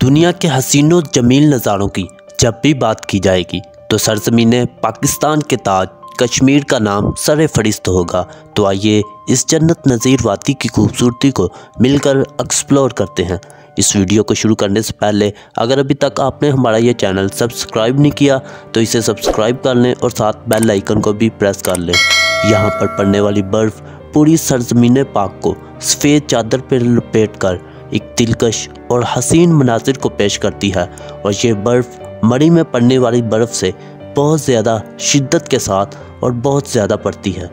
دنیا کے حسین و جمیل نظاروں کی جب بھی بات کی جائے گی تو سرزمین پاکستان کے تاج کشمیر کا نام سر فہرست ہوگا۔ تو آئیے اس جنت نظیر وادی کی خوبصورتی کو مل کر ایکسپلور کرتے ہیں۔ اس ویڈیو کو شروع کرنے سے پہلے اگر ابھی تک آپ نے ہمارا یہ چینل سبسکرائب نہیں کیا تو اسے سبسکرائب کر لیں اور ساتھ بیل آئیکن کو بھی پریس کر لیں۔ یہاں پر پڑنے والی برف پوری سرزمین پاک کو سفید چادر پر لپیٹ کر ایک دلکش اور حسین مناظر کو پیش کرتی ہے، اور یہ برف مری میں پڑنے والی برف سے بہت زیادہ شدت کے ساتھ اور بہت زیادہ پڑتی ہے،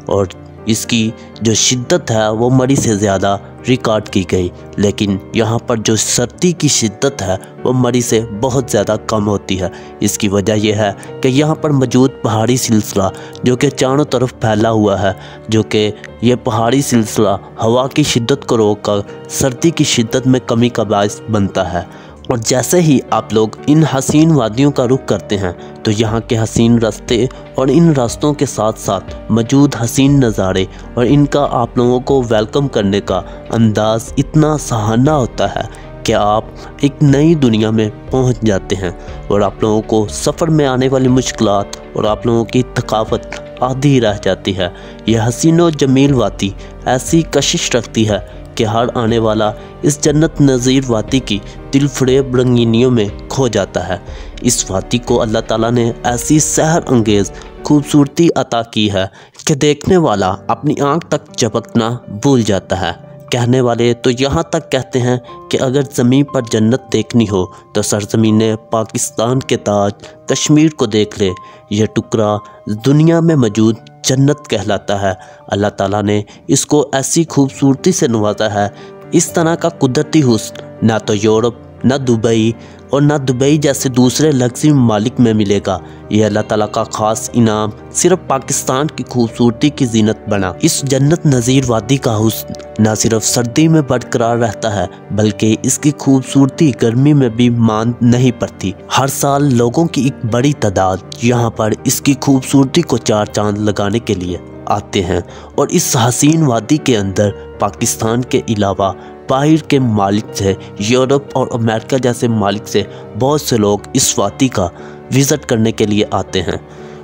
اور اس کی جو شدت ہے وہ مری سے زیادہ ریکارڈ کی گئی، لیکن یہاں پر جو سردی کی شدت ہے وہ مری سے بہت زیادہ کم ہوتی ہے۔ اس کی وجہ یہ ہے کہ یہاں پر موجود پہاڑی سلسلہ جو کہ چاروں طرف پھیلا ہوا ہے، جو کہ یہ پہاڑی سلسلہ ہوا کی شدت کو روک کر سردی کی شدت میں کمی کا باعث بنتا ہے۔ اور جیسے ہی آپ لوگ ان حسین وادیوں کا رخ کرتے ہیں تو یہاں کے حسین راستے اور ان راستوں کے ساتھ ساتھ موجود حسین نظارے اور ان کا آپ لوگوں کو ویلکم کرنے کا انداز اتنا سہانا ہوتا ہے کہ آپ ایک نئی دنیا میں پہنچ جاتے ہیں، اور آپ لوگوں کو سفر میں آنے والی مشکلات اور آپ لوگوں کی تھکاوٹ آدھی رہ جاتی ہے۔ یہ حسین و جمیل وادی ایسی کشش رکھتی ہے کہ ہر آنے والا اس جنت نظیر وادی کی دل فریب رنگینیوں میں کھو جاتا ہے۔ اس وادی کو اللہ تعالیٰ نے ایسی سحر انگیز خوبصورتی عطا کی ہے کہ دیکھنے والا اپنی آنکھ تک جھپکنا بھول جاتا ہے۔ کہنے والے تو یہاں تک کہتے ہیں کہ اگر زمین پر جنت دیکھنی ہو تو سرزمین پاکستان کے تاج کشمیر کو دیکھ لے۔ یہ ٹکڑا دنیا میں موجود جنت کہلاتا ہے۔ اللہ تعالیٰ نے اس کو ایسی خوبصورتی سے نوازا ہے، اس طرح کا قدرتی حسن نہ تو یورپ، نہ دبئی اور نہ دبئی جیسے دوسرے لگژری ممالک میں ملے گا۔ یہ اللہ تعالیٰ کا خاص انعام صرف پاکستان کی خوبصورتی کی زینت بنا۔ اس جنت نظیر وادی کا حسن نہ صرف سردی میں برقرار رہتا ہے بلکہ اس کی خوبصورتی گرمی میں بھی ماند نہیں پڑتی۔ ہر سال لوگوں کی ایک بڑی تعداد یہاں پر اس کی خوبصورتی کو چار چاند لگانے کے لیے آتے ہیں، اور اس حسین وادی کے اندر پاکستان کے علاوہ باہر کے ممالک سے، یورپ اور امریکہ جیسے ممالک سے بہت سے لوگ اس وادی کا وزٹ کرنے کے لیے آتے ہیں۔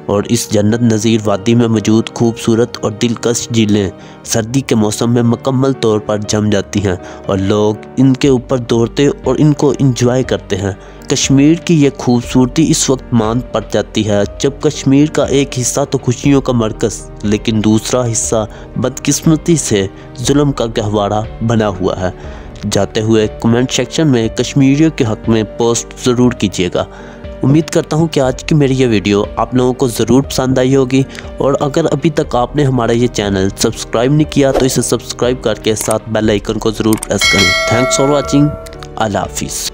اور اس جنت نظیر وادی میں موجود خوبصورت اور دلکش جھیلیں سردی کے موسم میں مکمل طور پر جم جاتی ہیں، اور لوگ ان کے اوپر دوڑتے اور ان کو انجوائے کرتے ہیں۔ کشمیر کی یہ خوبصورتی اس وقت ماند پڑ جاتی ہے جب کشمیر کا ایک حصہ تو خوشیوں کا مرکز لیکن دوسرا حصہ بدقسمتی سے ظلم کا گہوارہ بنا ہوا ہے۔ جاتے ہوئے کمنٹ سیکشن میں کشمیریوں کے حق میں پوسٹ ضرور کیجیے گا۔ امید کرتا ہوں کہ آج کی میری یہ ویڈیو آپ لوگوں کو ضرور پسند آئی ہوگی، اور اگر ابھی تک آپ نے ہمارا یہ چینل سبسکرائب نہیں کیا تو اسے سبسکرائب کر کے ساتھ بیل آئیکن کو ضرور پریس کریں۔ Thanks for watching. اللہ حافظ۔